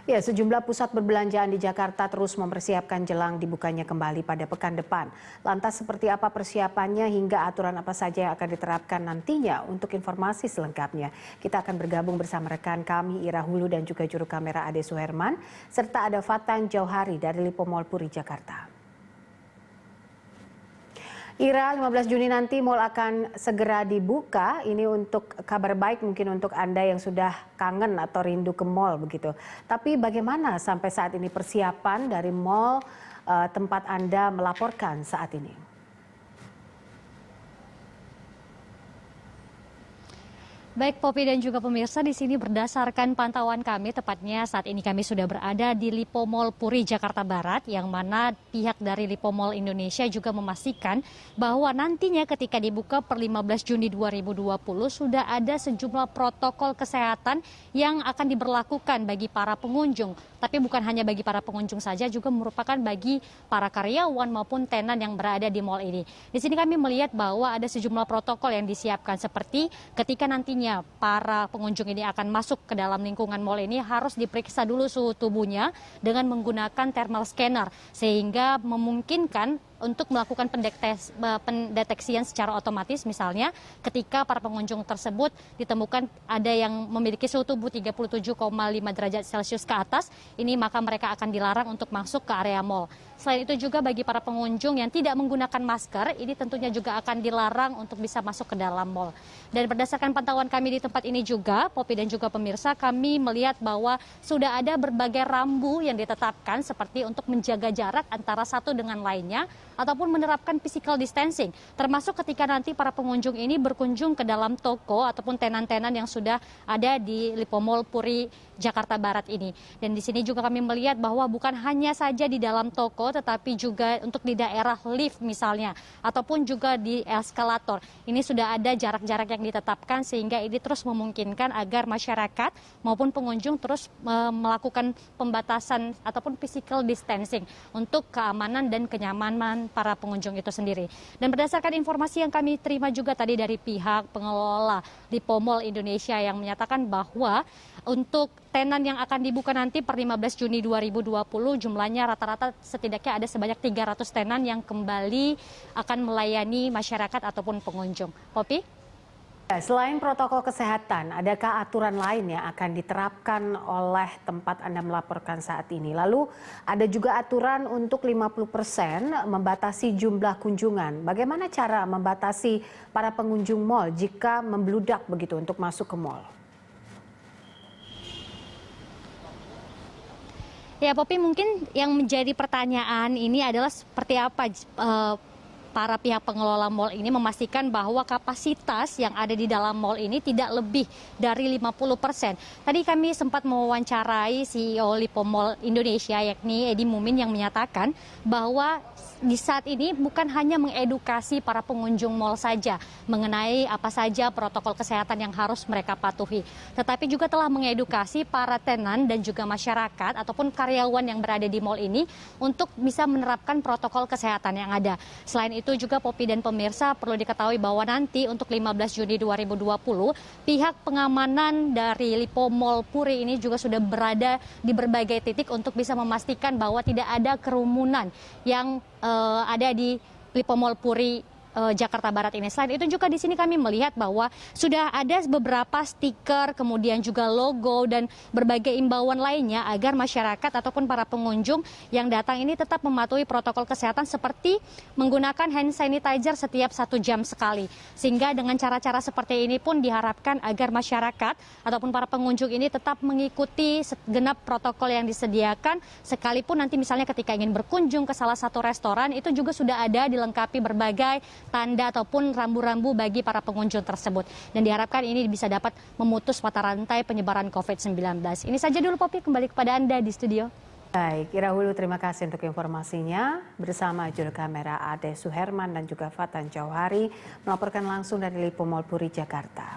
Ya, sejumlah pusat perbelanjaan di Jakarta terus mempersiapkan jelang dibukanya kembali pada pekan depan. Lantas seperti apa persiapannya hingga aturan apa saja yang akan diterapkan nantinya? Untuk informasi selengkapnya, kita akan bergabung bersama rekan kami Ira Hulu dan juga juru kamera Ade Suherman, serta ada Fatan Jauhari dari Lipo Mall Puri, Jakarta. Ira, 15 Juni nanti mal akan segera dibuka. Ini untuk kabar baik mungkin untuk Anda yang sudah kangen atau rindu ke mal begitu. Tapi bagaimana sampai saat ini persiapan dari mal tempat Anda melaporkan saat ini? Baik Popi dan juga pemirsa, di sini berdasarkan pantauan kami, tepatnya saat ini kami sudah berada di Lipo Mall Puri, Jakarta Barat, yang mana pihak dari Lipo Mall Indonesia juga memastikan bahwa nantinya ketika dibuka per 15 Juni 2020 sudah ada sejumlah protokol kesehatan yang akan diberlakukan bagi para pengunjung. Tapi bukan hanya bagi para pengunjung saja, juga merupakan bagi para karyawan maupun tenan yang berada di mall ini. Di sini kami melihat bahwa ada sejumlah protokol yang disiapkan, seperti ketika nantinya para pengunjung ini akan masuk ke dalam lingkungan mal ini harus diperiksa dulu suhu tubuhnya dengan menggunakan thermal scanner, sehingga memungkinkan untuk melakukan pendeteksian secara otomatis. Misalnya ketika para pengunjung tersebut ditemukan ada yang memiliki suhu tubuh 37,5 derajat Celcius ke atas, ini maka mereka akan dilarang untuk masuk ke area mal. Selain itu juga bagi para pengunjung yang tidak menggunakan masker, ini tentunya juga akan dilarang untuk bisa masuk ke dalam mal. Dan berdasarkan pantauan kami di tempat ini juga, Popi dan juga pemirsa, kami melihat bahwa sudah ada berbagai rambu yang ditetapkan seperti untuk menjaga jarak antara satu dengan lainnya, ataupun menerapkan physical distancing, termasuk ketika nanti para pengunjung ini berkunjung ke dalam toko ataupun tenan-tenan yang sudah ada di Lipo Mall Puri, Jakarta Barat ini. Dan di sini juga kami melihat bahwa bukan hanya saja di dalam toko, tetapi juga untuk di daerah lift misalnya, ataupun juga di eskalator. Ini sudah ada jarak-jarak yang ditetapkan, sehingga ini terus memungkinkan agar masyarakat maupun pengunjung terus melakukan pembatasan ataupun physical distancing untuk keamanan dan kenyamanan para pengunjung itu sendiri. Dan berdasarkan informasi yang kami terima juga tadi dari pihak pengelola Lipo Mall Indonesia yang menyatakan bahwa untuk tenan yang akan dibuka nanti per 15 Juni 2020 jumlahnya rata-rata setidaknya ada sebanyak 300 tenan yang kembali akan melayani masyarakat ataupun pengunjung. Popi? Selain protokol kesehatan, adakah aturan lain yang akan diterapkan oleh tempat Anda melaporkan saat ini? Lalu ada juga aturan untuk 50% membatasi jumlah kunjungan. Bagaimana cara membatasi para pengunjung mal jika membludak begitu untuk masuk ke mal? Ya Popi, mungkin yang menjadi pertanyaan ini adalah seperti apa para pihak pengelola mal ini memastikan bahwa kapasitas yang ada di dalam mal ini tidak lebih dari 50%. Tadi kami sempat mewawancarai CEO Lipo Mall Indonesia, yakni Edi Mumin, yang menyatakan bahwa di saat ini bukan hanya mengedukasi para pengunjung mal saja mengenai apa saja protokol kesehatan yang harus mereka patuhi, tetapi juga telah mengedukasi para tenan dan juga masyarakat ataupun karyawan yang berada di mal ini untuk bisa menerapkan protokol kesehatan yang ada. Selain itu juga Popi dan pemirsa, perlu diketahui bahwa nanti untuk 15 Juni 2020 pihak pengamanan dari Lipo Mall Puri ini juga sudah berada di berbagai titik untuk bisa memastikan bahwa tidak ada kerumunan yang ada di Lipo Mall Puri, Jakarta Barat ini. Selain itu juga di sini kami melihat bahwa sudah ada beberapa stiker, kemudian juga logo dan berbagai imbauan lainnya agar masyarakat ataupun para pengunjung yang datang ini tetap mematuhi protokol kesehatan, seperti menggunakan hand sanitizer setiap 1 jam sekali. Sehingga dengan cara-cara seperti ini pun diharapkan agar masyarakat ataupun para pengunjung ini tetap mengikuti segenap protokol yang disediakan, sekalipun nanti misalnya ketika ingin berkunjung ke salah satu restoran, itu juga sudah ada dilengkapi berbagai tanda ataupun rambu-rambu bagi para pengunjung tersebut. Dan diharapkan ini bisa dapat memutus mata rantai penyebaran COVID-19. Ini saja dulu Popi, kembali kepada Anda di studio. Baik, Ira Hulu, terima kasih untuk informasinya. Bersama juru kamera Ade Suherman dan juga Fatan Jauhari melaporkan langsung dari Lipo Mall Puri, Jakarta.